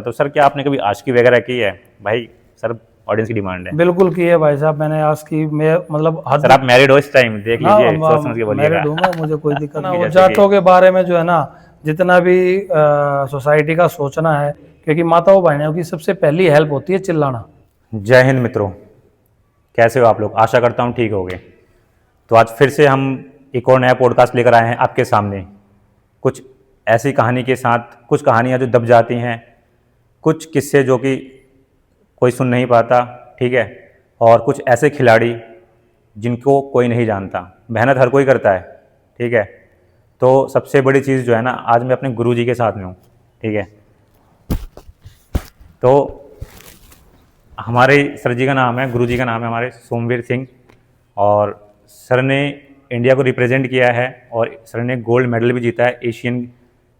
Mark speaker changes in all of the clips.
Speaker 1: तो सर क्या आपने कभी आशिकी वगैरह की है भाई? सर ऑडियंस की डिमांड है।
Speaker 2: बिल्कुल की है भाई साहब, मैंने आज की मैं मतलब हद
Speaker 1: सर आप मैरिड हो इस टाइम? देख
Speaker 2: ना
Speaker 1: लीजिए, सोच समझ के बोलिएगा।
Speaker 2: मैरिड हूँ मैं, मुझे कोई दिक्कत ना। वो
Speaker 1: जैसे कि
Speaker 2: जातों के बारे में जो है ना, जितना भी सोसाइटी का सोचना है, क्योंकि माताओं बहनों की सबसे पहली हेल्प होती है चिल्लाना।
Speaker 1: जय हिंद मित्रों, कैसे हो आप लोग? आशा करता हूँ ठीक होगे। तो आज फिर से हम एक और नया पॉडकास्ट लेकर आए हैं आपके सामने, कुछ ऐसी कहानी के साथ, कुछ कहानियाँ जो दब जाती हैं, कुछ किस्से जो कि कोई सुन नहीं पाता, ठीक है, और कुछ ऐसे खिलाड़ी जिनको कोई नहीं जानता। मेहनत हर कोई करता है, ठीक है। तो सबसे बड़ी चीज़ जो है ना, आज मैं अपने गुरुजी के साथ में हूँ, ठीक है। तो हमारे सर जी का नाम है, गुरुजी का नाम है हमारे सोमवीर सिंह, और सर ने इंडिया को रिप्रेजेंट किया है और सर ने गोल्ड मेडल भी जीता है एशियन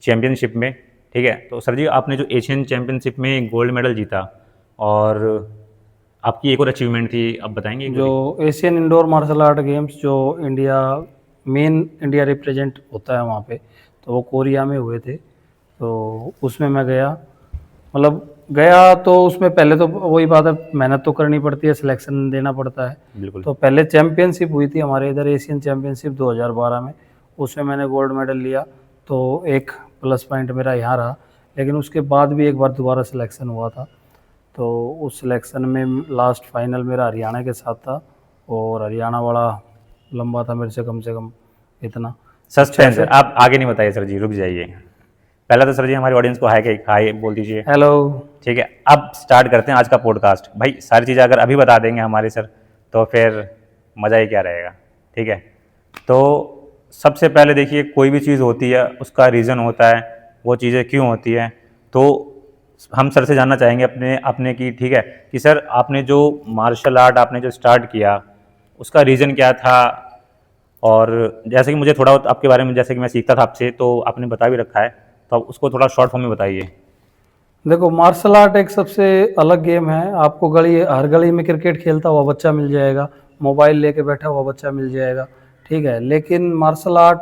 Speaker 1: चैम्पियनशिप में, ठीक है। तो सर जी आपने जो एशियन चैम्पियनशिप में गोल्ड मेडल जीता, और आपकी एक और अचीवमेंट थी, आप बताएंगे एक दो
Speaker 2: जो
Speaker 1: की?
Speaker 2: Asian indoor martial art games, जो इंडिया मेन इंडिया रिप्रेजेंट होता है वहाँ पे, तो वो कोरिया में हुए थे। तो उसमें मैं गया, मतलब गया तो उसमें पहले तो वही बात है, मेहनत तो करनी पड़ती है, सिलेक्शन देना पड़ता है।
Speaker 1: बिल्कुल।
Speaker 2: तो पहले चैम्पियनशिप हुई थी हमारे इधर, एशियन चैम्पियनशिप 2012 में, उसमें मैंने गोल्ड मेडल लिया। तो एक प्लस पॉइंट मेरा यहाँ रहा। लेकिन उसके बाद भी एक बार दोबारा सिलेक्शन हुआ था, तो उस सिलेक्शन में लास्ट फाइनल मेरा हरियाणा के साथ था, और हरियाणा वाला लंबा था मेरे से कम इतना
Speaker 1: सस्पेंस है,
Speaker 2: 66।
Speaker 1: आप आगे नहीं बताइए सर जी, रुक जाइए। पहला तो सर जी हमारी ऑडियंस को हाय के हाय बोल दीजिए।
Speaker 2: हेलो।
Speaker 1: ठीक है, अब स्टार्ट करते हैं आज का पॉडकास्ट। भाई सारी चीज़ें अगर अभी बता देंगे हमारे सर, तो फिर मज़ा ही क्या रहेगा, ठीक है। तो सबसे पहले देखिए, कोई भी चीज़ होती है उसका रीज़न होता है, वो चीज़ें क्यों होती हैं। तो हम सर से जानना चाहेंगे अपने अपने की, ठीक है, कि सर आपने जो मार्शल आर्ट आपने जो स्टार्ट किया, उसका रीज़न क्या था। और जैसे कि मुझे थोड़ा बहुत आपके बारे में, जैसे कि मैं सीखता था आपसे, तो आपने बता भी रखा है, तो आप उसको थोड़ा शॉर्ट फॉर्म में बताइए।
Speaker 2: देखो, मार्शल आर्ट एक सबसे अलग गेम है। आपको हर गली में क्रिकेट खेलता हुआ बच्चा मिल जाएगा, मोबाइल लेके बैठा हुआ बच्चा मिल जाएगा, ठीक है। लेकिन मार्शल आर्ट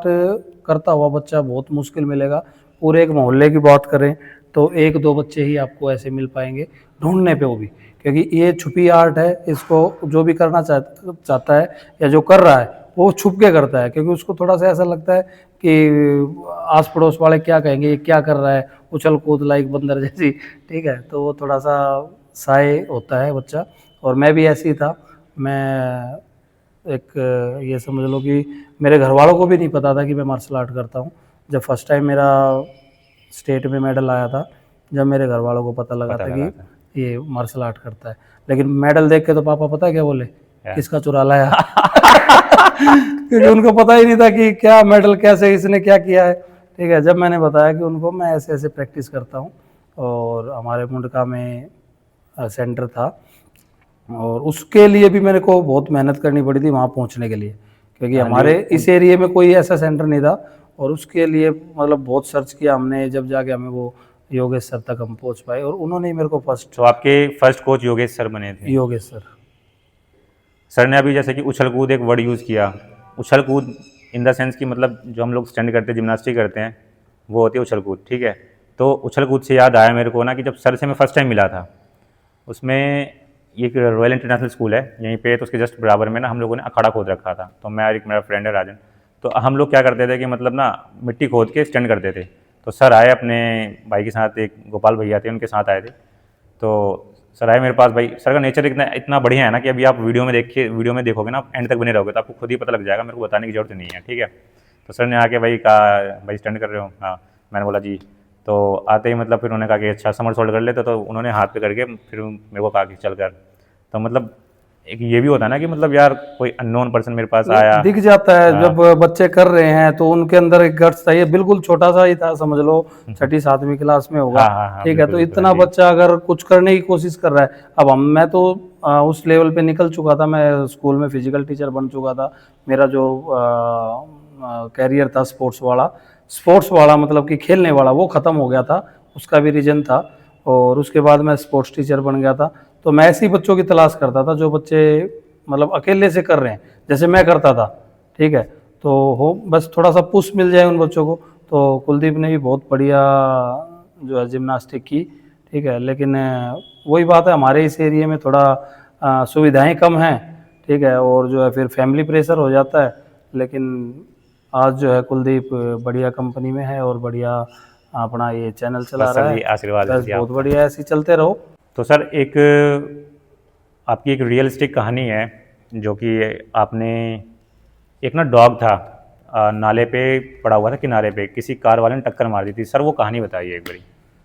Speaker 2: करता हुआ बच्चा बहुत मुश्किल मिलेगा। पूरे एक मोहल्ले की बात करें तो एक दो बच्चे ही आपको ऐसे मिल पाएंगे ढूंढने पे, वो भी क्योंकि ये छुपी आर्ट है। इसको जो भी करना चाहता है या जो कर रहा है वो छुप के करता है, क्योंकि उसको थोड़ा सा ऐसा लगता है कि आस पड़ोस वाले क्या कहेंगे, ये क्या कर रहा है, उछल कूद लाइक बंदर जैसी, ठीक है। तो वो थोड़ा सा साय होता है बच्चा, और मैं भी ऐसी था। मैं एक ये समझ लो कि मेरे घर वालों को भी नहीं पता था कि मैं मार्शल आर्ट करता हूँ। जब फर्स्ट टाइम मेरा स्टेट में मेडल आया था, जब मेरे घर वालों को पता लगा
Speaker 1: पता
Speaker 2: था
Speaker 1: लगा
Speaker 2: कि
Speaker 1: था।
Speaker 2: ये मार्शल आर्ट करता है। लेकिन मेडल देख के तो पापा पता है क्या बोले,
Speaker 1: क्या?
Speaker 2: किसका चुरा लाया। क्योंकि उनको पता ही नहीं था कि क्या मेडल, कैसे इसने क्या किया है, ठीक है। जब मैंने बताया कि उनको मैं ऐसे ऐसे प्रैक्टिस करता हूँ, और हमारे मुंडका में सेंटर था, और उसके लिए भी मेरे को बहुत मेहनत करनी पड़ी थी वहाँ पहुँचने के लिए, क्योंकि
Speaker 1: हाँ जी।
Speaker 2: हमारे इस एरिया में कोई ऐसा सेंटर नहीं था। और उसके लिए मतलब बहुत सर्च किया हमने, जब जाके हमें वो योगेश सर तक हम पहुँच पाए, और उन्होंने ही मेरे को फर्स्ट।
Speaker 1: तो आपके फर्स्ट कोच योगेश सर बने थे।
Speaker 2: योगेश सर।
Speaker 1: सर ने अभी जैसे कि उछल कूद एक वर्ड यूज़ किया, उछल कूद इन द सेंस कि मतलब जो हम लोग स्टैंड करते हैं, जिम्नास्टिक करते हैं, वो होती है उछल कूद, ठीक है। तो उछल कूद से याद आया मेरे को ना कि जब सर से मैं फर्स्ट टाइम मिला था, उसमें ये एक रॉयल इंटरनेशनल स्कूल है यहीं पे, तो उसके जस्ट बराबर में ना हम लोगों ने अखाड़ा खोद रखा था। तो मैं और एक मेरा फ्रेंड है राजन, तो हम लोग क्या करते थे कि मतलब ना मिट्टी खोद के स्टैंड करते थे। तो सर आए अपने भाई के साथ, एक गोपाल भैया थे, उनके साथ आए थे। तो सर आए मेरे पास। भाई सर का नेचर इतना इतना बढ़िया है ना कि अभी आप वीडियो में देखोगे ना, एंड तक बने रहोगे तो आपको खुद ही पता लग जाएगा, मेरे को बताने की जरूरत नहीं है, ठीक है। तो सर ने आके भाई कहा, भाई स्टैंड कर रहे हो? हाँ। मैंने बोला जी। तो आते ही मतलब फिर उन्होंने कहा कि अच्छा समरसॉल्ट कर लेते, तो उन्होंने हाथ पे करके फिर मेरे को कहा कि चल कर। तो मतलब एक ये भी होता है ना कि मतलब यार कोई अननोन पर्सन मेरे पास आया।
Speaker 2: दिख जाता है
Speaker 1: हाँ।
Speaker 2: जब बच्चे कर रहे हैं, तो उनके अंदर एक गट्स चाहिए। बिल्कुल छोटा सा ही था, समझ लो छठी सातवीं क्लास में होगा,
Speaker 1: हाँ हाँ हाँ,
Speaker 2: ठीक है।
Speaker 1: बिल्कुल
Speaker 2: तो
Speaker 1: बिल्कुल, हाँ
Speaker 2: इतना
Speaker 1: जी।
Speaker 2: बच्चा अगर कुछ करने की कोशिश कर रहा है, अब मैं तो उस लेवल पे निकल चुका था। मैं स्कूल में फिजिकल टीचर बन चुका था। मेरा जो कैरियर था स्पोर्ट्स वाला मतलब कि खेलने वाला, वो ख़त्म हो गया था। उसका भी रीज़न था। और उसके बाद मैं स्पोर्ट्स टीचर बन गया था। तो मैं ऐसे ही बच्चों की तलाश करता था जो बच्चे मतलब अकेले से कर रहे हैं, जैसे मैं करता था, ठीक है। तो हो बस थोड़ा सा पुश मिल जाए उन बच्चों को। तो कुलदीप ने भी बहुत बढ़िया जो है जिम्नास्टिक की, ठीक है। लेकिन वही बात है, हमारे इस एरिया में थोड़ा सुविधाएं कम हैं, ठीक है, और जो है फिर फैमिली प्रेशर हो जाता है। लेकिन आज जो है कुलदीप बढ़िया कंपनी में है और बढ़िया अपना ये चैनल चला
Speaker 1: बस
Speaker 2: रहा
Speaker 1: सर
Speaker 2: है।
Speaker 1: जी आशीर्वाद है
Speaker 2: बस
Speaker 1: जी
Speaker 2: बहुत
Speaker 1: आपका।
Speaker 2: बढ़िया, ऐसे ही चलते रहो।
Speaker 1: तो सर एक आपकी एक रियलिस्टिक कहानी है, जो कि आपने एक ना डॉग था नाले पे पड़ा हुआ था, किनारे पे किसी कार वाले ने टक्कर मार दी थी। सर वो कहानी बताइए एक बारी।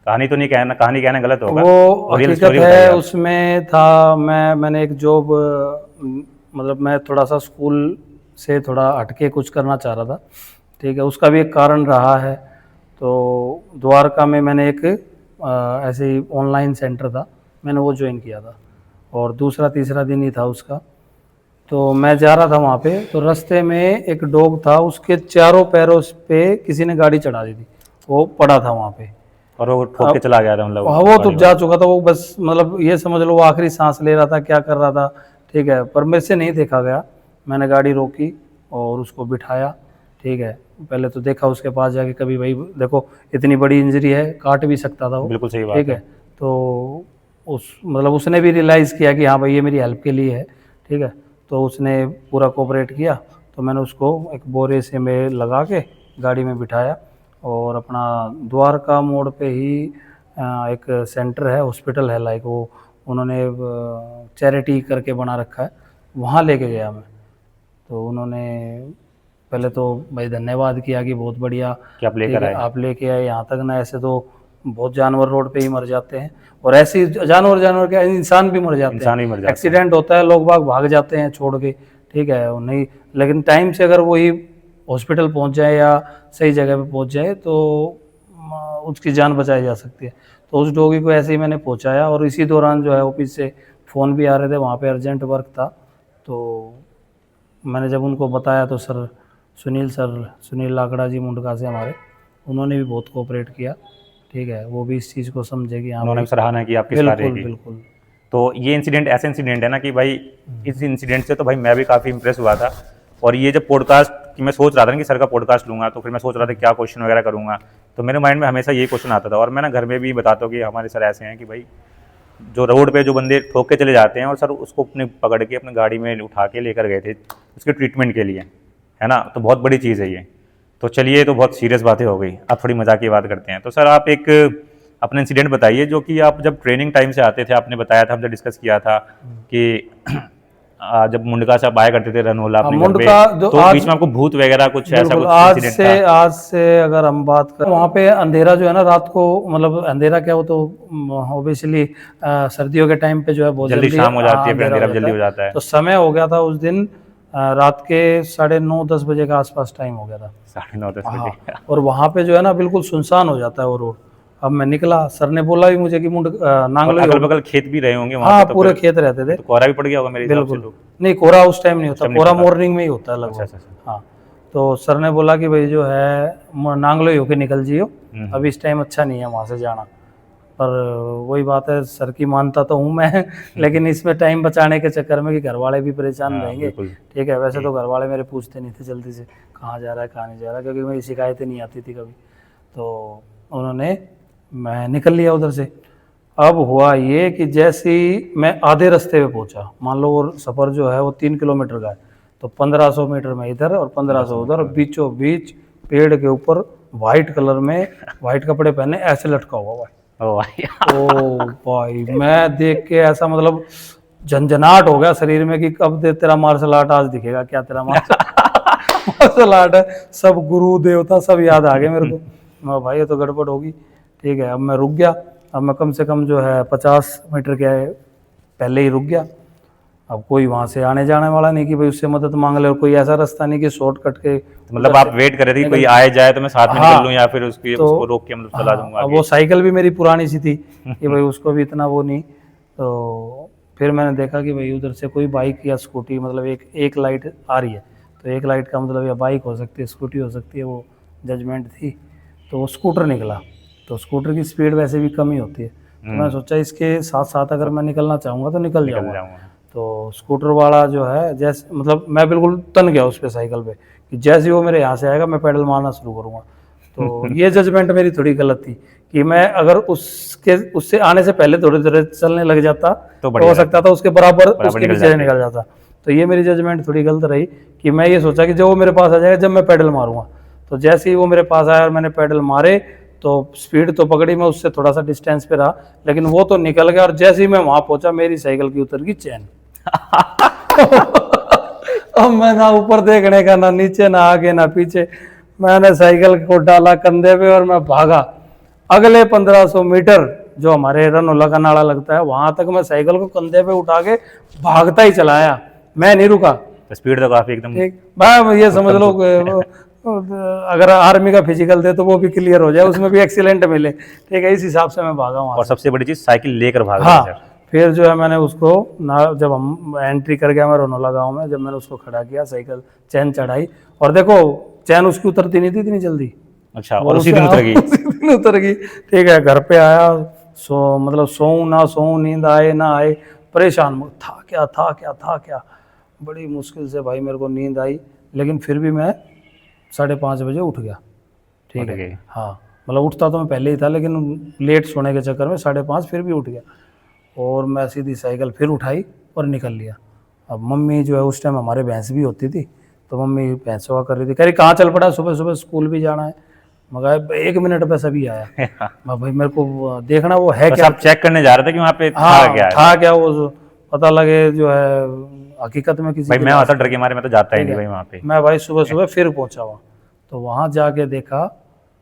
Speaker 1: कहानी तो नहीं कहना, कहानी कहना गलत होगा,
Speaker 2: वो
Speaker 1: रियल
Speaker 2: हकीकत
Speaker 1: स्टोरी बताइए
Speaker 2: है,
Speaker 1: आप।
Speaker 2: उसमें था मैंने एक जॉब, मतलब मैं थोड़ा सा स्कूल से थोड़ा हटके कुछ करना चाह रहा था, ठीक है। उसका भी एक कारण रहा है। तो द्वारका में मैंने एक ऐसे ही ऑनलाइन सेंटर था, मैंने वो ज्वाइन किया था और दूसरा तीसरा दिन ही था उसका। तो मैं जा रहा था वहाँ पे, तो रास्ते में एक डॉग था, उसके चारों पैरों पे किसी ने गाड़ी चढ़ा दी थी, वो पड़ा था वहाँ पे।
Speaker 1: और वो ठोक के
Speaker 2: अब
Speaker 1: चला गया था मतलब
Speaker 2: हाँ, वो तो
Speaker 1: गाड़ी
Speaker 2: जा
Speaker 1: वाला।
Speaker 2: चुका था, वो बस मतलब ये समझ लो वो आखिरी सांस ले रहा था, क्या कर रहा था, ठीक है। पर मेरे से नहीं देखा गया, मैंने गाड़ी रोकी और उसको बिठाया, ठीक है। पहले तो देखा उसके पास जाके, कभी भाई देखो इतनी बड़ी इंजरी है, काट भी सकता था वो,
Speaker 1: बिल्कुल सही बात
Speaker 2: ठीक
Speaker 1: है।
Speaker 2: है। तो उस मतलब उसने भी रियलाइज़ किया कि हाँ भाई ये मेरी हेल्प के लिए है, ठीक है। तो उसने पूरा कोऑपरेट किया। तो मैंने उसको एक बोरे से में लगा के गाड़ी में बिठाया और अपना द्वारका मोड़ पे ही एक सेंटर है, हॉस्पिटल है, लाइक वो उन्होंने चैरिटी करके बना रखा है, वहाँ लेके गया मैं। तो उन्होंने पहले तो भाई धन्यवाद किया कि बहुत बढ़िया,
Speaker 1: कि आप
Speaker 2: ठीक
Speaker 1: लेकर
Speaker 2: है,
Speaker 1: आए।
Speaker 2: आप लेके आए यहाँ तक ना। ऐसे तो बहुत जानवर रोड पे ही मर जाते हैं, और ऐसे ही जानवर क्या, इंसान भी मर जाते हैं,
Speaker 1: इंसान भी मर जाते हैं।
Speaker 2: एक्सीडेंट होता है, लोग बाग भाग जाते हैं छोड़ के, ठीक है, वो नहीं। लेकिन टाइम से अगर वही हॉस्पिटल पहुंच जाए या सही जगह पे पहुंच जाए तो उसकी जान बचाई जा सकती है। तो उस डॉगी को ऐसे ही मैंने पहुंचाया, और इसी दौरान जो है ऑफिस से फ़ोन भी आ रहे थे, वहाँ पे अर्जेंट वर्क था। तो मैंने जब उनको बताया तो सुनील लाकड़ा जी मुंडका से हमारे, उन्होंने भी बहुत कोऑपरेट किया, ठीक है। वो भी इस चीज़ को समझे कि हाँ
Speaker 1: उन्होंने
Speaker 2: भाई,
Speaker 1: भी सराहना की आपकी इस कार्य
Speaker 2: बिल्कुल
Speaker 1: की।
Speaker 2: बिल्कुल।
Speaker 1: तो ये इंसिडेंट ऐसा इंसिडेंट है ना कि भाई इस इंसिडेंट से तो भाई मैं भी काफ़ी इंप्रेस हुआ था। और ये जब पॉडकास्ट की मैं सोच रहा था ना कि सर का पॉडकास्ट लूँगा, तो फिर मैं सोच रहा था क्या क्वेश्चन वगैरह करूँगा। तो मेरे माइंड में हमेशा ये क्वेश्चन आता था, और मैं ना घर में भी बताता हूँ कि हमारे सर ऐसे हैं कि भाई जो रोड पे जो बंदे ठोक के चले जाते हैं, और सर उसको अपने पकड़ के अपने गाड़ी में उठा के लेकर गए थे उसके ट्रीटमेंट के लिए, है ना। तो बहुत बड़ी चीज़ है ये। तो चलिए, तो बहुत सीरियस बातें हो गई, अब थोड़ी मजाक की बात करते हैं। तो सर आप एक अपना इंसिडेंट बताइए, जो कि आप जब ट्रेनिंग टाइम से आते थे, आपने बताया था, हमने डिस्कस किया था कि जब मुंडका से आप आया करते थे रनोला अपने घर पे,
Speaker 2: मुंडका जो
Speaker 1: तो
Speaker 2: आज,
Speaker 1: बीच में आपको भूत वगैरह कुछ ऐसा
Speaker 2: बिल्कुल,
Speaker 1: कुछ इंसिडेंट था?
Speaker 2: आज से अगर हम बात करें, वहाँ पे अंधेरा जो है ना रात को, मतलब अंधेरा क्या, वो तो ऑब्वियसली सर्दियों के टाइम पे जो है बहुत
Speaker 1: जल्दी
Speaker 2: जल्दी
Speaker 1: शाम हो जाती है, फिर
Speaker 2: अंधेरा हो
Speaker 1: अंधेरा
Speaker 2: जाता
Speaker 1: जल्दी
Speaker 2: है।
Speaker 1: हो जाता है।
Speaker 2: तो समय हो गया था उस दिन, रात के 9:30-10 बजे के आसपास टाइम हो गया था।
Speaker 1: 9:30-10
Speaker 2: हाँ,
Speaker 1: बजे।
Speaker 2: और वहाँ पे जो है ना बिल्कुल सुनसान हो जाता है वो रोड। अब मैं निकला, सर ने बोला भी मुझे कि
Speaker 1: और
Speaker 2: नांगलो ही
Speaker 1: अगल
Speaker 2: हो।
Speaker 1: बगल खेत भी रहे होंगे वहाँ
Speaker 2: हाँ,
Speaker 1: पे, तो
Speaker 2: पूरे
Speaker 1: फिर
Speaker 2: खेत रहते थे,
Speaker 1: तो कोहरा भी पड़ गया होगा मेरे हिसाब से
Speaker 2: बिल्कुल।
Speaker 1: तो।
Speaker 2: नहीं, कोहरा उस टाइम नहीं होता,
Speaker 1: टाइम नहीं
Speaker 2: कोहरा
Speaker 1: पता।
Speaker 2: मॉर्निंग में ही होता है
Speaker 1: अच्छा
Speaker 2: लगभग।
Speaker 1: अच्छा।
Speaker 2: हाँ, तो सर ने बोला कि भाई जो है नांगलो ही होके निकल जियो, अभी इस टाइम अच्छा नहीं है वहाँ से जाना। पर वही बात है, सर की मानता तो हूँ मैं लेकिन इसमें टाइम बचाने के चक्कर में कि घर वाले भी परेशान
Speaker 1: हाँ
Speaker 2: रहेंगे,
Speaker 1: बिल्कुल।
Speaker 2: ठीक है। वैसे तो घर वाले मेरे पूछते नहीं थे जल्दी से कहाँ जा रहा है कहाँ नहीं जा रहा, क्योंकि मेरी शिकायतें नहीं आती थी कभी। तो उन्होंने, मैं निकल लिया उधर से। अब हुआ ये कि जैसे ही मैं आधे रास्ते पे पहुंचा, मान लो वो सफ़र जो है वो 3 किलोमीटर का है, तो 1500 मीटर में इधर और 1500 उधर, और बीचों बीच पेड़ के ऊपर वाइट कलर में, वाइट कपड़े पहने ऐसे लटका हुआ भाई।
Speaker 1: ओ भाई।
Speaker 2: ओ भाई, मैं देख के ऐसा मतलब झंझनाहट हो गया शरीर में कि अब दे तेरा मार्शल आर्ट आज दिखेगा क्या, तेरा मार्शल आर्ट है। सब गुरु देवता सब याद आ गए मेरे को। मैं भाई ये तो गड़बड़ होगी, ठीक है। अब मैं रुक गया, अब मैं कम से कम जो है 50 मीटर के पहले ही रुक गया। अब कोई वहाँ से आने जाने वाला नहीं कि भाई उससे मदद मांग ले, और कोई ऐसा रास्ता नहीं कि शॉर्टकट के
Speaker 1: मतलब आप वेट कर रहे थे कि कोई आए जाए तो मैं साथ में निकल लूँ, या फिर उसको रोक के मतलब चला जाऊंगा
Speaker 2: अब
Speaker 1: आगे।
Speaker 2: वो साइकिल भी मेरी पुरानी सी थी कि भाई उसको भी इतना वो नहीं। तो फिर मैंने देखा कि भाई उधर से कोई बाइक या स्कूटी, मतलब एक लाइट आ रही है, तो एक लाइट का मतलब या बाइक हो सकती है, स्कूटी हो सकती है, वो जजमेंट थी। तो वो स्कूटर निकला, तो स्कूटर की स्पीड वैसे भी कम ही होती है, तो मैं सोचा इसके साथ साथ अगर मैं निकलना चाहूँगा तो निकल जाऊँगा।
Speaker 1: जाऊंगा।
Speaker 2: तो स्कूटर वाला जो है, जैसे मतलब मैं बिल्कुल तन गया उस पर साइकिल पे, कि जैसे ही वो मेरे यहाँ से आएगा मैं पैडल मारना शुरू करूँगा। तो ये जजमेंट मेरी थोड़ी गलत थी कि मैं अगर उससे आने से पहले थोड़े थोड़े चलने लग जाता
Speaker 1: तो
Speaker 2: तो हो सकता था उसके बराबर उसके
Speaker 1: निकल
Speaker 2: नीचे
Speaker 1: जाते।
Speaker 2: निकल जाता। तो ये मेरी जजमेंट थोड़ी गलत रही कि मैं ये सोचा कि जब वो मेरे पास आ जाएगा जब मैं पेडल मारूंगा। तो जैसे ही वो मेरे पास आया और मैंने पेडल मारे तो स्पीड तो पकड़ी, मैं उससे थोड़ा सा डिस्टेंस पे रहा, लेकिन वो तो निकल गया। और जैसे ही मैं वहां पहुंचा मेरी साइकिल की उतर गई चैन। अब मैं ना ऊपर देखने का, ना नीचे, ना आगे ना पीछे। मैंने साइकिल को डाला कंधे पे और मैं भागा। अगले 1500 मीटर जो हमारे रनोला का नाला लगता है वहां तक मैं साइकिल को कंधे पे उठा के भागता ही चलाया, मैं नहीं रुका।
Speaker 1: तो स्पीड तो काफी एकदम।
Speaker 2: ठीक, मैं ये समझ लो अगर आर्मी का फिजिकल दे तो वो भी क्लियर हो जाए, उसमें भी एक्सीलेंट मिले। ठीक है, इस हिसाब से मैं भागा वहां
Speaker 1: और
Speaker 2: से।
Speaker 1: सबसे बड़ी चीज साइकिल लेकर भाग रहे
Speaker 2: हाँ,
Speaker 1: थे सर।
Speaker 2: फिर जो है मैंने उसको ना, जब हम एंट्री कर गया मैं रोनोला गांव में, जब मैंने उसको खड़ा किया, साइकिल चैन चढ़ाई, और देखो चैन उसकी उतरती नहीं थी इतनी जल्दी।
Speaker 1: अच्छा,
Speaker 2: वो
Speaker 1: और उसी दिन उतर गई।
Speaker 2: उसी दिन उतर गई। ठीक है, घर पे आया, मतलब सोऊं ना सोऊं, नींद आए ना आए, परेशान, था क्या, बड़ी मुश्किल से भाई मेरे को नींद आई, लेकिन फिर भी मैं 5:30 बजे उठ गया। ठीक
Speaker 1: उठ
Speaker 2: है,
Speaker 1: गए।
Speaker 2: हाँ, मतलब उठता तो मैं पहले ही था, लेकिन लेट सोने के चक्कर में 5:30 फिर भी उठ गया। और मैं सीधी साइकिल फिर उठाई और निकल लिया। अब मम्मी जो है, उस टाइम हमारे भैंस भी होती थी, तो मम्मी भैंस सेवा कर रही थी, कह रही कहाँ चल पड़ा, सुबह सुबह स्कूल भी जाना है। मगर 1 मिनट पे सभी आया। मैं भाई मेरे को देखना वो है
Speaker 1: बस
Speaker 2: क्या।
Speaker 1: आप चेक करने जा रहे थे कि वहाँ पे था
Speaker 2: हाँ,
Speaker 1: क्या है।
Speaker 2: था क्या वो, पता लगे जो है हकीकत में किसी
Speaker 1: भाई
Speaker 2: की
Speaker 1: मैं
Speaker 2: लाश
Speaker 1: होता डर के मारे, मैं तो जाता ही
Speaker 2: ठीक
Speaker 1: नहीं
Speaker 2: है।
Speaker 1: भाई वहाँ पे।
Speaker 2: मैं भाई सुबह सुबह फिर पहुंचा वहाँ, तो वहाँ जाके देखा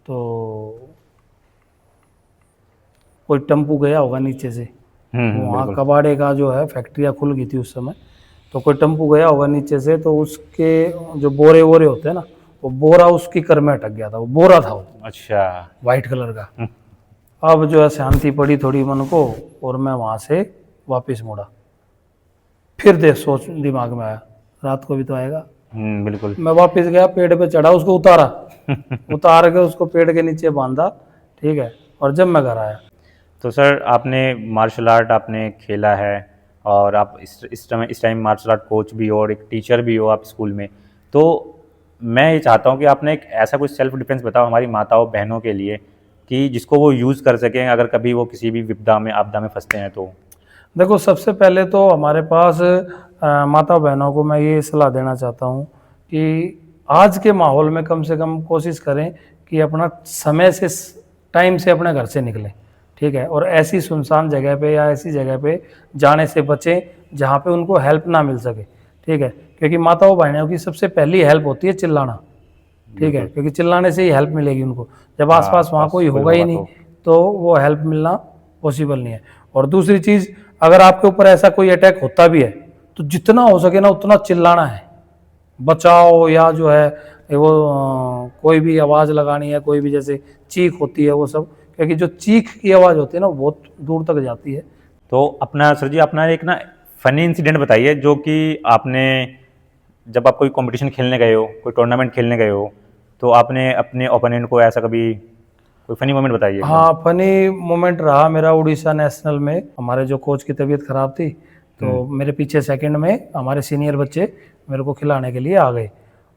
Speaker 2: तो कोई टेम्पू गया होगा नीचे से। वहाँ
Speaker 1: बिल्कुल।
Speaker 2: कबाड़े का जो है फैक्ट्रियाँ खुल गई थी उस समय, तो कोई टेम्पू गया होगा नीचे से, तो उसके जो बोरे वोरे होते हैं ना, वो बोरा उसकी कर में अटक गया था, वो बोरा था वो
Speaker 1: अच्छा।
Speaker 2: वाइट कलर का। अब जो है शांति पड़ी थोड़ी मन को, और मैं वहाँ से वापस मुड़ा। फिर देख सोच दिमाग में आया, रात को भी तो आएगा।
Speaker 1: बिल्कुल।
Speaker 2: मैं वापस गया, पेड़ पे चढ़ा, उसको उतारा, उतार के उसको पेड़ के नीचे बांधा। ठीक है, और जब मैं घर आया,
Speaker 1: तो सर आपने मार्शल आर्ट आपने खेला है, और आप इस टाइम मार्शल आर्ट कोच भी हो और एक टीचर भी हो आप स्कूल में। तो मैं ये चाहता हूँ कि आपने एक ऐसा कुछ सेल्फ डिफेंस बताओ हमारी माताओं बहनों के लिए, कि जिसको वो यूज़ कर सकें अगर कभी वो किसी भी विपदा में आपदा में फंसते हैं तो।
Speaker 2: देखो सबसे पहले तो हमारे पास माता बहनों को मैं ये सलाह देना चाहता हूँ कि आज के माहौल में कम से कम कोशिश करें कि अपना समय से, टाइम से अपने घर से निकलें। ठीक है, और ऐसी सुनसान जगह पे या ऐसी जगह पे जाने से बचें जहाँ पे उनको हेल्प ना मिल सके। ठीक है, क्योंकि माताओं बहनों की सबसे पहली हेल्प होती है चिल्लाना। ठीक है, क्योंकि चिल्लाने से ही हेल्प मिलेगी उनको, जब आसपास वहाँ कोई होगा ही नहीं तो वो हेल्प मिलना पॉसिबल नहीं है। और दूसरी चीज़, अगर आपके ऊपर ऐसा कोई अटैक होता भी है तो जितना हो सके ना उतना चिल्लाना है, बचाओ, या जो है वो कोई भी आवाज़ लगानी है, कोई भी जैसे चीख होती है वो सब, क्योंकि जो चीख की आवाज़ होती है ना बहुत दूर तक जाती है।
Speaker 1: तो अपना सर जी अपना एक ना फ़नी इंसिडेंट बताइए, जो कि आपने जब आप कोई कंपटीशन खेलने गए हो, कोई टूर्नामेंट खेलने गए हो, तो आपने अपने ओपोनेंट को ऐसा कभी कोई फ़नी मोमेंट बताइए।
Speaker 2: हाँ, फनी मोमेंट रहा मेरा उड़ीसा नेशनल में। हमारे जो कोच की तबीयत खराब थी, तो मेरे पीछे सेकंड में हमारे सीनियर बच्चे मेरे को खिलाने के लिए आ गए।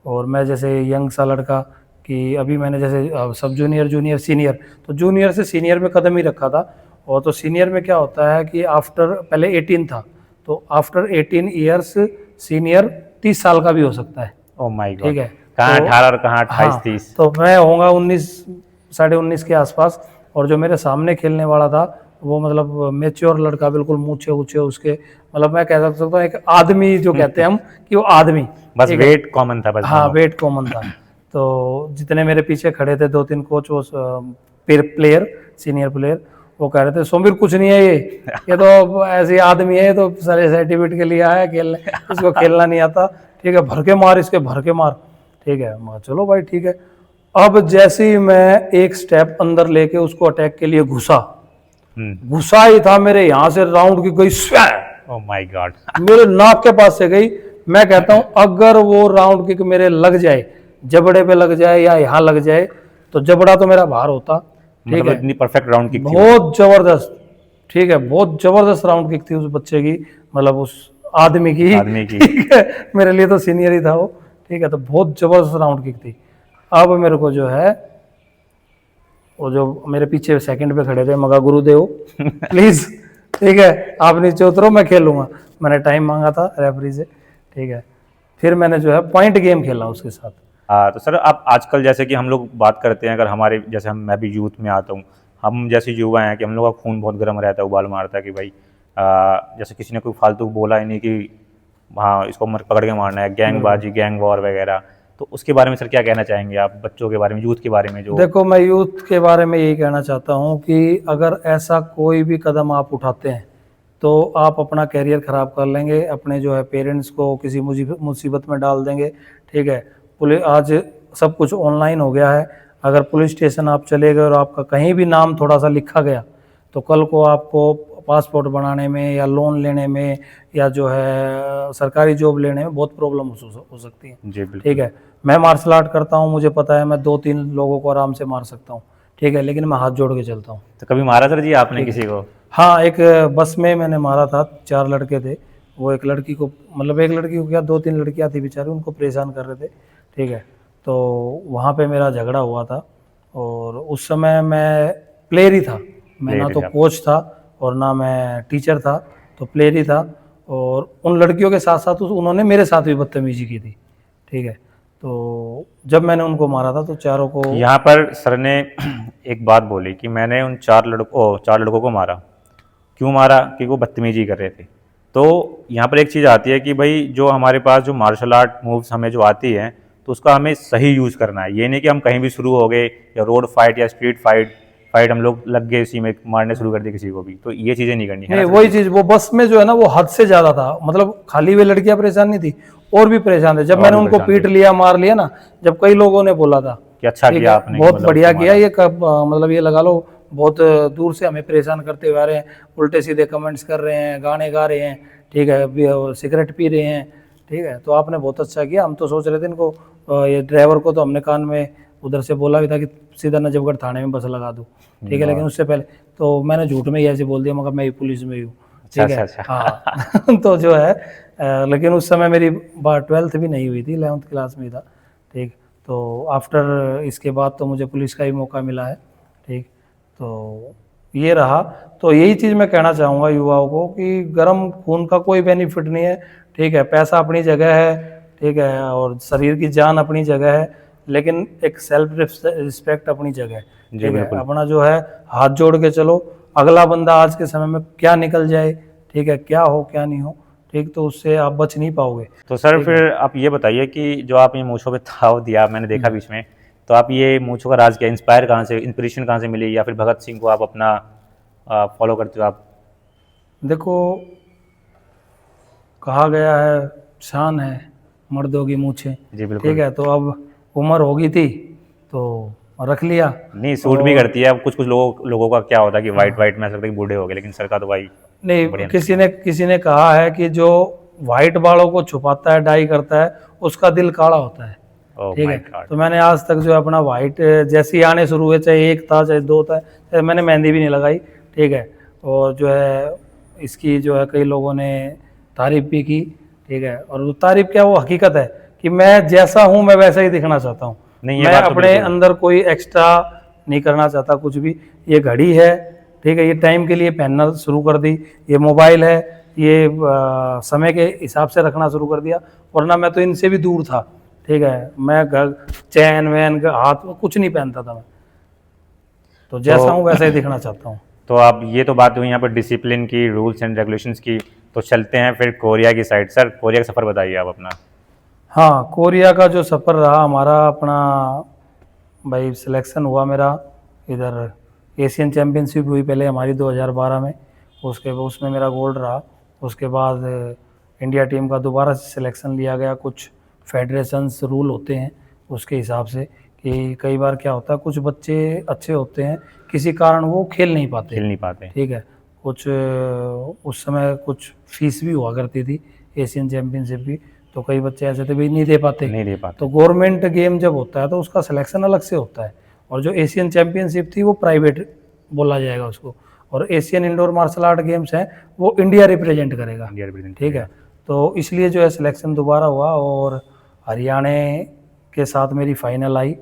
Speaker 2: और मैं जैसे यंग सा लड़का, कि अभी मैंने जैसे सब जूनियर जूनियर सीनियर, तो जूनियर से सीनियर में कदम ही रखा था। और तो सीनियर में क्या होता है कि आफ्टर, पहले 18 था, तो आफ्टर 18 ईयर्स सीनियर 30 साल का भी हो सकता है।
Speaker 1: Oh my God.
Speaker 2: ठीक है,
Speaker 1: कहाँ
Speaker 2: तो
Speaker 1: 18 और कहाँ 28
Speaker 2: हाँ,
Speaker 1: 30।
Speaker 2: तो मैं होऊंगा 19, 19.5 के आसपास। और जो मेरे सामने खेलने वाला था वो मतलब मेच्योर लड़का, बिल्कुल मूछे ऊँचे उसके, मतलब मैं कह सकता हूँ एक आदमी, जो कहते हैं हम कि वो आदमी,
Speaker 1: बस वेट कॉमन था बस।
Speaker 2: हाँ वेट कॉमन था। तो जितने मेरे पीछे खड़े थे 2-3 कोच, वो प्लेयर, सीनियर प्लेयर, वो कह रहे थे सोमवीर कुछ नहीं है ये तो ऐसे आदमी है, ये तो सारे सर्टिफिकेट के लिए आया खेलने, इसको खेलना नहीं आता। ठीक है, भर के मार इसके, भर के मार। ठीक है, मैं चलो भाई ठीक है। अब जैसे ही मैं एक स्टेप अंदर लेके उसको अटैक के लिए घुसा ही था, मेरे यहाँ से राउंड की गई
Speaker 1: ओह माय गॉड।
Speaker 2: मेरे नाक के पास से गई। मैं कहता हूं अगर वो राउंड किक मेरे लग जाए, जबड़े पे लग जाए या यहाँ लग जाए, तो जबड़ा तो मेरा बाहर होता। ठीक
Speaker 1: मतलब
Speaker 2: है,
Speaker 1: इतनी परफेक्ट राउंड किक थी।
Speaker 2: बहुत जबरदस्त। ठीक है, बहुत जबरदस्त राउंड किक थी उस बच्चे की, मतलब उस आदमी की। ठीक है, मेरे लिए तो सीनियर ही था वो। ठीक है, तो बहुत जबरदस्त राउंड किक थी। अब मेरे को जो है वो जो मेरे पीछे सेकंड पे खड़े थे, मगा गुरुदेव प्लीज, ठीक है आप नीचे उतरो मैं खेलूंगा। मैंने टाइम मांगा था रेफरी से, ठीक है। फिर मैंने जो है पॉइंट गेम खेला उसके साथ।
Speaker 1: तो सर आप आजकल जैसे कि हम लोग बात करते हैं, अगर हमारे जैसे मैं भी यूथ में आता हूँ, हम जैसे युवा हैं कि हम लोग का खून बहुत गर्म रहता है, उबाल मारता है कि भाई जैसे किसी ने कोई फालतू बोला ही नहीं कि हाँ इसको पकड़ के मारना है, गैंगबाजी गैंग वॉर वगैरह, तो उसके बारे में सर क्या कहना चाहेंगे आप, बच्चों के बारे में, यूथ के बारे में जो।
Speaker 2: देखो मैं यूथ के बारे में यही कहना चाहता हूँ कि अगर ऐसा कोई भी कदम आप उठाते हैं तो आप अपना कैरियर ख़राब कर लेंगे, अपने जो है पेरेंट्स को किसी मुसीबत में डाल देंगे, ठीक है। पुलिस आज सब कुछ ऑनलाइन हो गया है, अगर पुलिस स्टेशन आप चले गए और आपका कहीं भी नाम थोड़ा सा लिखा गया तो कल को आपको पासपोर्ट बनाने में या लोन लेने में या जो है सरकारी जॉब लेने में बहुत प्रॉब्लम हो सकती है।
Speaker 1: जी बिल्कुल।
Speaker 2: ठीक है, मैं मार्शल आर्ट करता हूँ, मुझे पता है मैं 2-3 लोगों को आराम से मार सकता हूँ, ठीक है, लेकिन मैं हाथ जोड़ के चलता हूँ।
Speaker 1: तो कभी मारा सर जी आपने किसी को?
Speaker 2: हाँ, एक बस में मैंने मारा था, 4 लड़के थे, वो एक लड़की को, मतलब एक लड़की को क्या 2-3 लड़कियाँ थी बेचारी, उनको परेशान कर रहे थे, ठीक है। तो वहाँ पे मेरा झगड़ा हुआ था और उस समय मैं प्लेयर ही था, मैं ना तो कोच था और ना मैं टीचर था, तो प्लेयर ही था। और उन लड़कियों के साथ साथ उन्होंने मेरे साथ भी बदतमीजी की थी, ठीक है। तो जब मैंने उनको मारा था तो चारों को,
Speaker 1: यहाँ पर सर ने एक बात बोली कि मैंने उन 4 लड़कों को मारा। क्यों मारा? कि वो बदतमीजी कर रहे थे। तो यहाँ पर एक चीज़ आती है कि भाई जो हमारे पास जो मार्शल आर्ट मूव्स हमें जो आती हैं तो उसका हमें सही यूज़ करना है। ये नहीं कि हम कहीं भी शुरू हो गए या रोड फाइट या स्ट्रीट फाइट हम लोग लग गए इसी में मारने शुरू कर दिए किसी को भी, तो ये चीज़ें नहीं करनी है।
Speaker 2: नहीं वही चीज़, वो बस में जो है ना वो हद से ज़्यादा था, मतलब खाली वे लड़कियां परेशान नहीं थी, और भी परेशान थे। जब मैंने उनको पीट लिया, मार लिया ना, जब कई लोगों ने बोला था
Speaker 1: कि अच्छा किया आपने,
Speaker 2: बहुत बढ़िया किया, ये मतलब ये लगा लो बहुत दूर से हमें परेशान करते हुए आ रहे हैं, उल्टे सीधे कमेंट्स कर रहे हैं, गाने गा रहे हैं, ठीक है, सिगरेट पी रहे हैं, ठीक है, तो आपने बहुत अच्छा किया। हम तो सोच रहे थे इनको, ये ड्राइवर को तो हमने कान में उधर से बोला भी था कि सीधा नजफगढ़ थाने में बस लगा दूँ, ठीक है, लेकिन उससे पहले तो मैंने झूठ में ही ऐसे बोल दिया, मगर मैं पुलिस में ही हूँ, ठीक है। हाँ तो जो है लेकिन उस समय मेरी 12th भी नहीं हुई थी, 11th क्लास में ही था, ठीक। तो आफ्टर इसके बाद तो मुझे पुलिस का ही मौका मिला है, ठीक। तो ये रहा, तो यही चीज़ मैं कहना चाहूँगा युवाओं को कि गर्म खून का कोई बेनिफिट नहीं है, ठीक है, पैसा अपनी जगह है, ठीक है, और शरीर की जान अपनी जगह है, लेकिन एक सेल्फ रिस्पेक्ट अपनी जगह है, ठीक है। अपना जो है हाथ जोड़ के चलो, अगला बंदा आज के समय में क्या निकल जाए, ठीक है, क्या हो क्या नहीं हो, ठीक, तो उससे आप बच नहीं पाओगे।
Speaker 1: तो सर फिर आप ये बताइए कि जो आप ये मूंछों पे ताव दिया मैंने देखा बीच में, तो आप ये मूंछों का राज क्या, इंस्पायर कहाँ से, इंस्पिरेशन कहाँ से मिली, या फिर भगत सिंह को आप अपना फॉलो करते हो आप?
Speaker 2: देखो कहा गया है शान है मर्दों की मूछें,
Speaker 1: जी बिल्कुल,
Speaker 2: ठीक है, तो अब उम्र होगी थी तो रख लिया।
Speaker 1: नहीं सूट भी करती है। अब कुछ लोगों का क्या होता है कि वाइट में ऐसा लगता है कि बूढ़े हो गए, लेकिन सर का तो भाई
Speaker 2: नहीं, किसी ने कहा है कि जो वाइट बालों को छुपाता है, डाई करता है, उसका दिल काला होता है, ठीक है। तो मैंने आज तक जो अपना वाइट जैसे ही आने शुरू हुए, चाहे 1 था चाहे 2 था, चाहे मैंने मेहंदी भी नहीं लगाई, ठीक है, और जो है इसकी जो है कई लोगों ने तारीफ भी की, ठीक है, और तारीफ क्या, वो हकीकत है कि मैं जैसा हूँ मैं वैसा ही दिखना चाहता हूँ, मैं अपने अंदर कोई एक्स्ट्रा नहीं करना चाहता कुछ भी। ये घड़ी है, ठीक है, ये टाइम के लिए पहनना शुरू कर दी, ये मोबाइल है, ये समय के हिसाब से रखना शुरू कर दिया, वरना मैं तो इनसे भी दूर था, ठीक है, मैं चैन वैन हाथ में कुछ नहीं पहनता था मैं, तो जैसा हूँ वैसा ही दिखना चाहता हूँ।
Speaker 1: तो आप ये तो बात हुई यहाँ पर डिसिप्लिन की, रूल्स एंड रेगुलेशंस की, तो चलते हैं फिर कोरिया की साइड। सर कोरिया का सफ़र बताइए आप अपना।
Speaker 2: हाँ, कोरिया का जो सफ़र रहा हमारा, अपना भाई सिलेक्शन हुआ मेरा, इधर एशियन चैम्पियनशिप हुई पहले हमारी 2012 में, उसमें मेरा गोल्ड रहा। उसके बाद इंडिया टीम का दोबारा से सिलेक्शन लिया गया, कुछ फेडरेशंस रूल होते हैं उसके हिसाब से कि कई बार क्या होता है, कुछ बच्चे अच्छे होते हैं, किसी कारण वो खेल नहीं पाते, ठीक है, कुछ उस समय कुछ फीस भी हुआ करती थी एशियन चैम्पियनशिप की, तो कई बच्चे ऐसे थे भी नहीं दे पाते। तो गवर्नमेंट गेम जब होता है तो उसका सिलेक्शन अलग से होता है, और जो एशियन चैम्पियनशिप थी वो प्राइवेट बोला जाएगा उसको, और Asian indoor martial art games हैं वो इंडिया रिप्रेजेंट करेगा, ठीक है। तो इसलिए जो है सिलेक्शन दोबारा हुआ और हरियाणा के साथ मेरी फाइनल आई,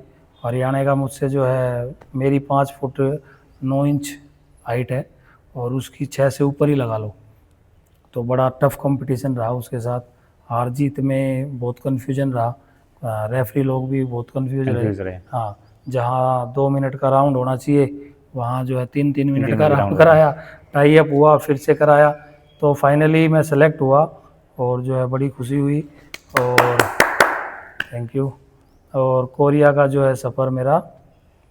Speaker 2: हरियाणा का मुझसे जो है, मेरी 5 फुट 9 इंच हाइट है और उसकी 6 से ऊपर ही लगा लो। तो बड़ा टफ कंपटीशन रहा उसके साथ, हार जीत में बहुत कन्फ्यूजन रहा, रेफरी लोग भी बहुत कंफ्यूज रहे। हाँ, जहाँ 2 मिनट का राउंड होना चाहिए वहाँ जो है 3-3 मिनट का राउंड कराया, टाई अप हुआ, फिर से कराया। तो फाइनली मैं सेलेक्ट हुआ और जो है बड़ी खुशी हुई। और थैंक यू। और कोरिया का जो है सफ़र मेरा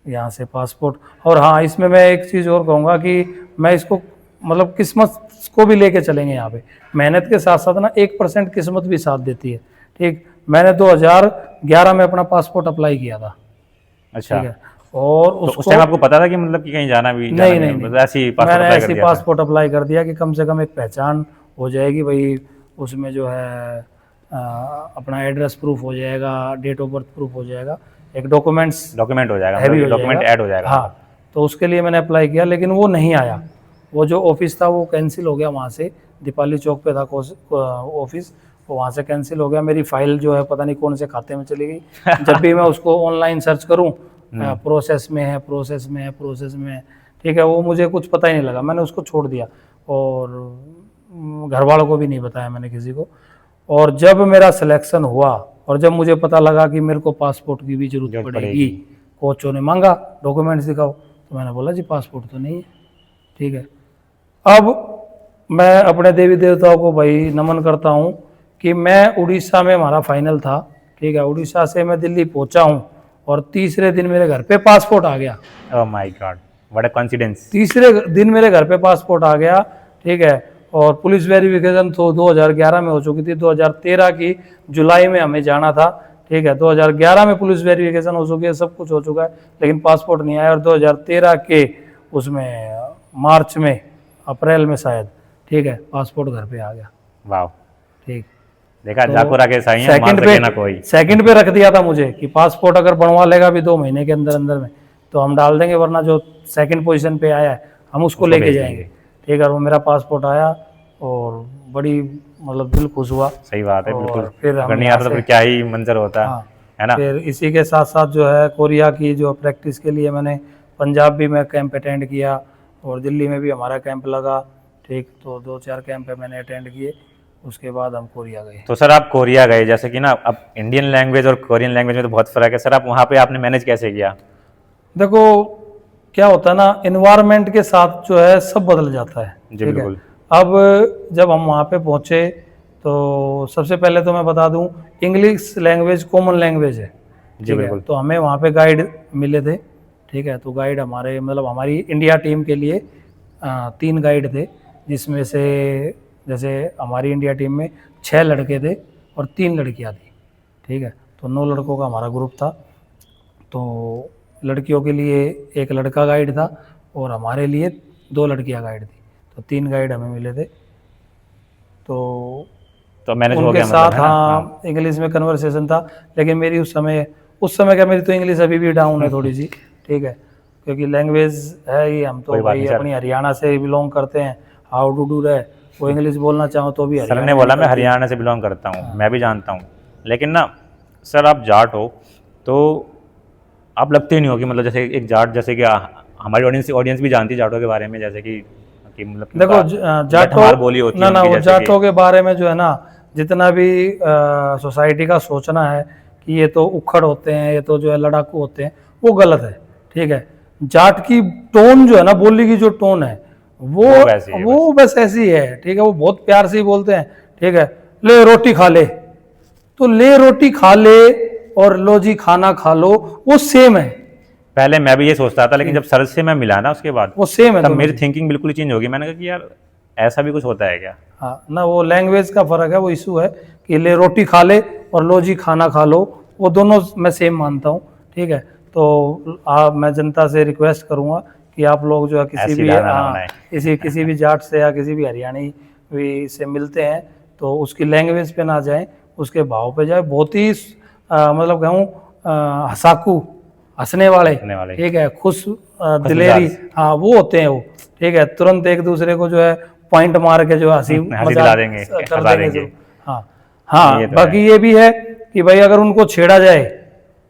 Speaker 2: यहाँ से पासपोर्ट। और हाँ, इसमें मैं एक चीज़ और कहूँगा कि मैं इसको मतलब किस्मत को भी लेके चलेंगे यहाँ पे। मेहनत के साथ साथ ना 1% किस्मत भी साथ देती है। ठीक, मैंने 2011 में अपना पासपोर्ट अप्लाई किया था।
Speaker 1: अच्छा,
Speaker 2: ठीक है, और
Speaker 1: तो उस टाइम आपको पता था कि मतलब कि कहीं जाना भी
Speaker 2: नहीं,
Speaker 1: मतलब ऐसे ही पासपोर्ट
Speaker 2: मैंने
Speaker 1: अप्लाई कर
Speaker 2: ऐसे
Speaker 1: दिया था?
Speaker 2: पासपोर्ट अप्लाई कर दिया कि कम से कम एक पहचान हो जाएगी भाई, उसमें जो है अपना एड्रेस प्रूफ हो जाएगा, डेट ऑफ बर्थ प्रूफ हो जाएगा, एक डॉक्यूमेंट
Speaker 1: हो जाएगा,
Speaker 2: हैवी हो
Speaker 1: डॉक्यूमेंट
Speaker 2: जाएगा।
Speaker 1: ऐड हो जाएगा।
Speaker 2: हाँ, तो उसके लिए मैंने अप्लाई किया, लेकिन वो नहीं आया। वो जो ऑफिस था वो कैंसिल हो गया, वहाँ से दीपाली चौक पे था ऑफिस, वो वहाँ से कैंसिल हो गया। मेरी फाइल जो है पता नहीं कौन से खाते में चली गई। जब भी मैं उसको ऑनलाइन सर्च करूँ, प्रोसेस में है, प्रोसेस में है, प्रोसेस में है। ठीक है, वो मुझे कुछ पता ही नहीं लगा, मैंने उसको छोड़ दिया और घर वालों को भी नहीं बताया मैंने किसी को। और जब मेरा सिलेक्शन हुआ और जब मुझे पता लगा कि मेरे को पासपोर्ट की भी जरूरत पड़ेगी, कोचों ने मांगा डॉक्यूमेंट्स दिखाओ, तो मैंने बोला जी पासपोर्ट तो नहीं है। ठीक है, अब मैं अपने देवी देवताओं को भाई नमन करता हूँ कि मैं उड़ीसा में, हमारा फाइनल था। ठीक है, उड़ीसा से मैं दिल्ली पहुँचा हूँ और तीसरे दिन मेरे घर पे पासपोर्ट आ गया।
Speaker 1: Oh my God, what a coincidence.
Speaker 2: तीसरे दिन मेरे घर पे पासपोर्ट आ गया। ठीक है, और पुलिस वेरिफिकेशन तो 2011 में हो चुकी थी, 2013 की जुलाई में हमें जाना था। ठीक है, 2011 में पुलिस वेरिफिकेशन हो चुकी है, सब कुछ हो चुका है, लेकिन पासपोर्ट नहीं आया। और 2013 के उसमें मार्च में, अप्रैल में शायद, ठीक है, पासपोर्ट घर पे आ गया।
Speaker 1: वाह,
Speaker 2: ठीक,
Speaker 1: देखा,
Speaker 2: तो
Speaker 1: जाकुरा के साईं हैं, मान सके ना कोई।
Speaker 2: सेकंड पे रख दिया था मुझे कि पासपोर्ट अगर बनवा लेगा भी 2 महीने के अंदर अंदर में तो हम डाल देंगे, वरना जो सेकंड पोजीशन पे आया है हम उसको लेके जाएंगे। ठीक है, और वो मेरा पासपोर्ट आया और बड़ी मतलब दिल खुश हुआ।
Speaker 1: सही बात है, बिल्कुल।
Speaker 2: फिर
Speaker 1: अगर नहीं आता तो फिर क्या ही मंजर होता है ना।
Speaker 2: फिर इसी के साथ साथ जो है कोरिया की जो प्रैक्टिस के लिए मैंने पंजाब भी में कैंप अटेंड किया और दिल्ली में भी हमारा कैंप लगा। ठीक, तो 2-4 कैंप मैंने अटेंड किए, उसके बाद हम कोरिया गए।
Speaker 1: तो सर आप कोरिया गए, जैसे कि ना अब इंडियन लैंग्वेज और कोरियन लैंग्वेज में तो बहुत फ़र्क है। सर आप वहाँ पे आपने मैनेज कैसे किया?
Speaker 2: देखो क्या होता है ना, इन्वायरमेंट के साथ जो है सब बदल जाता है।
Speaker 1: जी
Speaker 2: ठीक है,
Speaker 1: बिल्कुल।
Speaker 2: अब जब हम वहाँ पे पहुँचे तो सबसे पहले तो मैं बता दूँ, इंग्लिश लैंग्वेज कॉमन लैंग्वेज है।
Speaker 1: जी बिल्कुल।
Speaker 2: तो हमें वहाँ पे गाइड मिले थे। ठीक है, तो गाइड हमारे मतलब हमारी इंडिया टीम के लिए 3 गाइड थे, जिसमें से जैसे हमारी इंडिया टीम में 6 लड़के थे और 3 लड़कियां थी। ठीक है, तो 9 लड़कों का हमारा ग्रुप था। तो लड़कियों के लिए एक लड़का गाइड था और हमारे लिए 2 लड़कियां गाइड थी, तो 3 गाइड हमें मिले थे। तो
Speaker 1: मैनेज हो
Speaker 2: उनके
Speaker 1: गया
Speaker 2: साथ,
Speaker 1: मतलब, है ना?
Speaker 2: हाँ, इंग्लिश में कन्वर्सेशन था, लेकिन मेरी उस समय क्या, मेरी तो इंग्लिश अभी भी डाउन है थोड़ी सी। ठीक है, क्योंकि लैंग्वेज है ही, हम तो भाई अपनी हरियाणा से बिलोंग करते हैं, हाउ टू डू है, वो इंग्लिश बोलना चाहो तो भी
Speaker 1: सर ने बोला मैं हरियाणा से बिलोंग करता हूँ, मैं भी जानता हूँ, लेकिन ना सर आप जाट हो तो आप लगते ही नहीं हो कि मतलब जैसे एक जाट, जैसे कि हमारी ऑडियंस भी जानती है जाटों के बारे में, जैसे कि मतलब
Speaker 2: देखो जाटों
Speaker 1: बोली होती
Speaker 2: ना वो जाटों के बारे में जो है ना, जितना भी सोसाइटी का सोचना है कि ये तो उखड़ होते हैं, ये तो जो है लड़ाकू होते हैं, वो गलत है। ठीक है, जाट की टोन जो है ना, बोली की जो टोन है वो बस ऐसी है। ठीक है, वो बहुत प्यार से ही बोलते हैं। ठीक है, ले रोटी खा ले, तो ले रोटी खा ले और लो जी खाना खा लो, वो सेम है।
Speaker 1: पहले मैं भी ये सोचता था, लेकिन जब सर से मैं मिला ना उसके बाद
Speaker 2: वो सेम है,
Speaker 1: तब मेरी थिंकिंग बिल्कुल चेंज होगी। मैंने कहा कि यार ऐसा भी कुछ होता है क्या?
Speaker 2: हाँ ना, वो लैंग्वेज का फर्क है, वो इशू है कि ले रोटी खा ले और लो जी खाना खा लो, वो दोनों मैं सेम मानता हूँ। ठीक है, तो मैं जनता से रिक्वेस्ट करूँगा कि आप लोग जो है किसी भी जाट से या किसी भी हरियाणी से मिलते हैं तो उसकी लैंग्वेज पे ना जाएं, उसके भाव पे जाए। बहुत ही मतलब कहूँ हंसाकू, हंसने वाले, ठीक है, खुश दिलेरी, हाँ वो होते हैं वो। ठीक है, तुरंत एक दूसरे को जो है पॉइंट मार के जो हंसी
Speaker 1: दिला देंगे,
Speaker 2: कर देंगे। हाँ हाँ, बाकी ये भी है कि भाई अगर उनको छेड़ा जाए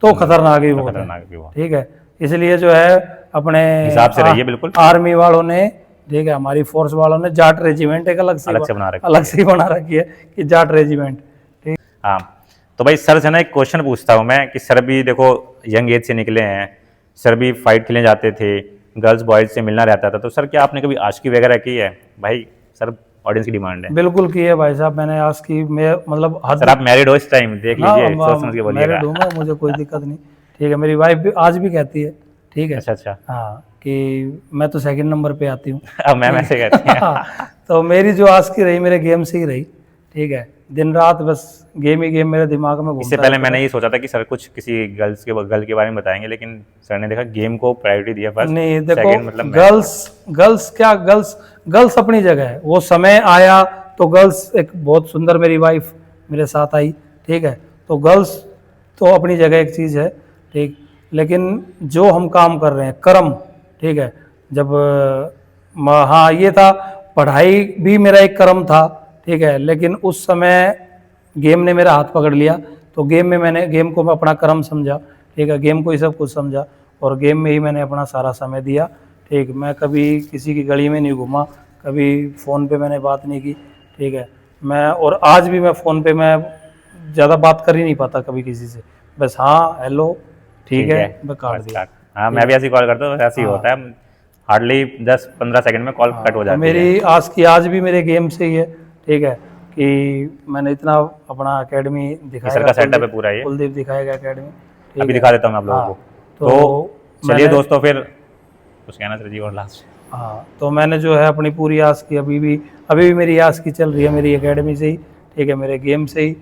Speaker 2: तो खतरनाक ही
Speaker 1: तो
Speaker 2: बहुत है।
Speaker 1: खतरनाक भी बहुत।
Speaker 2: ठीक है, इसलिए जो है अपने
Speaker 1: हिसाब से रहिए बिल्कुल।
Speaker 2: आर्मी वालों ने, ठीक है, हमारी फोर्स वालों ने जाट रेजिमेंट एक अलग से
Speaker 1: बना रखी
Speaker 2: अलग से बना रखी है कि जाट रेजिमेंट। ठीक।
Speaker 1: हाँ, तो भाई सर से ना एक क्वेश्चन पूछता हूँ मैं कि सर भी देखो यंग एज से निकले हैं, सर भी फाइट खेलने जाते थे, गर्ल्स बॉयज से मिलना रहता था, तो सर क्या आपने कभी आशिकी वगैरह की है? भाई सर ऑडियंस की डिमांड है।
Speaker 2: बिल्कुल की है भाई साहब, मैंने आज की मैं मतलब
Speaker 1: सर आप मैरिड हो इस टाइम, देख लीजिए, सोच समझ के बोलिएगा।
Speaker 2: मैरिड हूँ मैं, मुझे कोई दिक्कत नहीं। ठीक है, मेरी वाइफ भी आज भी कहती है, ठीक है,
Speaker 1: अच्छा अच्छा।
Speaker 2: हाँ, कि मैं तो सेकंड नंबर पे आती हूँ।
Speaker 1: अब मैम ऐसे कहती हैं।
Speaker 2: तो मेरी जो आज की रही मेरे गेम से ही रही। ठीक है, दिन रात बस गेम ही गेम मेरे दिमाग में घूमता
Speaker 1: इससे पहले
Speaker 2: रहता
Speaker 1: मैंने
Speaker 2: है।
Speaker 1: ये सोचा था कि सर कुछ किसी गर्ल के बारे में बताएंगे, लेकिन सर ने देखा गेम को प्रायोरिटी दिया फर्स्ट।
Speaker 2: नहीं देखो,
Speaker 1: सेकंड मतलब
Speaker 2: गर्ल्स अपनी जगह है, वो समय आया तो गर्ल्स एक बहुत सुंदर मेरी वाइफ मेरे साथ आई। ठीक है, तो गर्ल्स तो अपनी जगह एक चीज़ है। ठीक, लेकिन जो हम काम कर रहे हैं कर्म, ठीक है, जब हाँ ये था, पढ़ाई भी मेरा एक कर्म था। ठीक है, लेकिन उस समय गेम ने मेरा हाथ पकड़ लिया, तो गेम में मैंने गेम को मैं अपना कर्म समझा। ठीक है, गेम को ही सब कुछ समझा और गेम में ही मैंने अपना सारा समय दिया। ठीक, मैं कभी किसी की गली में नहीं घूमा, कभी फ़ोन पे मैंने बात नहीं की। ठीक है, मैं और आज भी मैं फ़ोन पे मैं ज़्यादा बात कर ही नहीं पाता कभी किसी से, बस हाँ हेलो ठीक है मैं काट दिया।
Speaker 1: हाँ, मैं भी ऐसी कॉल करता हूँ, ऐसे ही होता है, हार्डली 10-15 सेकंड में कॉल कट हो
Speaker 2: तो
Speaker 1: जाती है।
Speaker 2: मेरी आज भी मेरे गेम से ही है। ठीक है, कि मैंने इतना अपना एकेडमी दिखाया,
Speaker 1: सर का सेटअप है पूरा ये,
Speaker 2: कुलदीप दिखाएगा एकेडमी।
Speaker 1: अभी दिखा देता हूँ मैं आप लोगों को। तो चलिए दोस्तों, फिर कुछ कहना सर जी और लास्ट।
Speaker 2: हाँ, तो मैंने जो है अपनी पूरी आस की, अभी भी मेरी आस की चल रही है मेरी एकेडमी से ही। ठीक है, मेरे गेम से ही।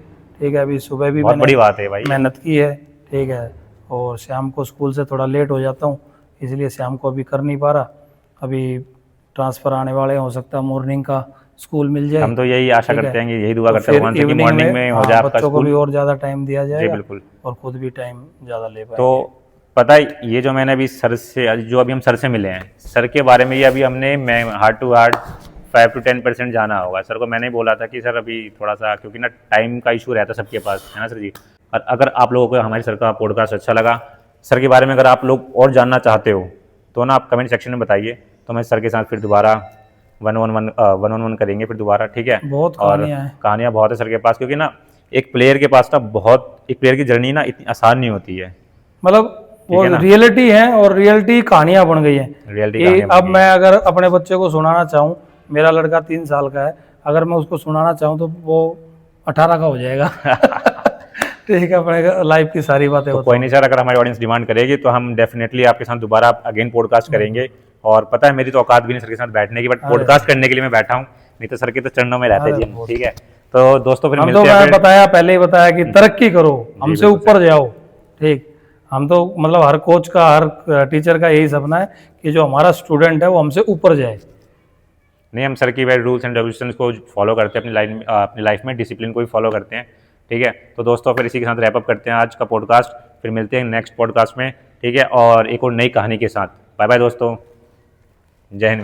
Speaker 2: ठीक है, अभी सुबह भी
Speaker 1: बहुत
Speaker 2: मैंने
Speaker 1: बड़ी बात है भाई,
Speaker 2: मेहनत की है। ठीक है, और शाम को स्कूल से थोड़ा लेट हो जाता हूँ, इसलिए शाम को अभी कर नहीं पा रहा। अभी ट्रांसफ़र आने वाले हैं, हो सकता है मॉर्निंग का स्कूल मिल जाए।
Speaker 1: हम तो यही आशा
Speaker 2: ठीक
Speaker 1: करते
Speaker 2: है,
Speaker 1: हैं कि यही दुआ
Speaker 2: तो
Speaker 1: करते हैं
Speaker 2: फिर
Speaker 1: भगवान से कि
Speaker 2: इवनिंग
Speaker 1: मॉर्निंग में हो जाए आपका
Speaker 2: बच्चों को भी
Speaker 1: स्कूल।
Speaker 2: और ज़्यादा टाइम दिया
Speaker 1: जी
Speaker 2: जाएगा
Speaker 1: बिल्कुल।
Speaker 2: और खुद भी टाइम ज़्यादा ले पाएंगे।
Speaker 1: तो पता है ये जो मैंने अभी सर से, जो अभी हम सर से मिले हैं, सर के बारे में ये अभी हमने मैं हार्ट टू हार्ट 5 to 10% जाना होगा। सर को मैंने ही बोला था कि सर अभी थोड़ा सा, क्योंकि ना टाइम का इशू रहता है सबके पास, है ना सर जी। और अगर आप लोगों को हमारे सर का पॉडकास्ट अच्छा लगा, सर के बारे में अगर आप लोग और जानना चाहते हो तो ना आप कमेंट सेक्शन में बताइए, तो मैं सर के साथ फिर दोबारा वन ऑन वन करेंगे फिर दोबारा। ठीक है,
Speaker 2: बहुत
Speaker 1: और कहानियाँ बहुत है सर के पास, क्योंकि ना एक प्लेयर के पास ना एक प्लेयर की जर्नी ना इतनी आसान नहीं होती है,
Speaker 2: मतलब वो रियलिटी है और रियलिटी कहानियां बन गई हैं।
Speaker 1: रियलिटी।
Speaker 2: अब मैं अगर अपने बच्चे को सुनाना चाहूँ, मेरा लड़का 3 साल का है, अगर मैं उसको सुनाना चाहूँ तो वो 18 का हो जाएगा। ठीक है, अपने लाइफ की सारी बातें।
Speaker 1: तो कोई नहीं सर, अगर हमारी ऑडियंस डिमांड करेगी तो हम डेफिनेटली आपके साथ दोबारा अगेन पॉडकास्ट करेंगे। और पता है मेरी तो औकात भी नहीं सर के साथ बैठने की, बट पॉडकास्ट करने के लिए मैं बैठा हूँ, नहीं तो सर के तो चरणों में रहते जी। ठीक है, तो दोस्तों फिर मिलते हैं।
Speaker 2: पहले ही बताया कि तरक्की करो, हमसे ऊपर जाओ। ठीक, हम तो मतलब हर कोच का, हर टीचर का यही सपना है कि जो हमारा स्टूडेंट है वो हमसे ऊपर जाए।
Speaker 1: नहीं, हम सर की वही रूल्स एंड रेगुलेशंस को फॉलो करते हैं अपनी लाइफ में, डिसिप्लिन को भी फॉलो करते हैं। ठीक है, तो दोस्तों फिर इसी के साथ रैप अप करते हैं आज का पॉडकास्ट, फिर मिलते हैं नेक्स्ट पॉडकास्ट में। ठीक है, और एक और नई कहानी के साथ। बाय बाय दोस्तों, जय हिंद।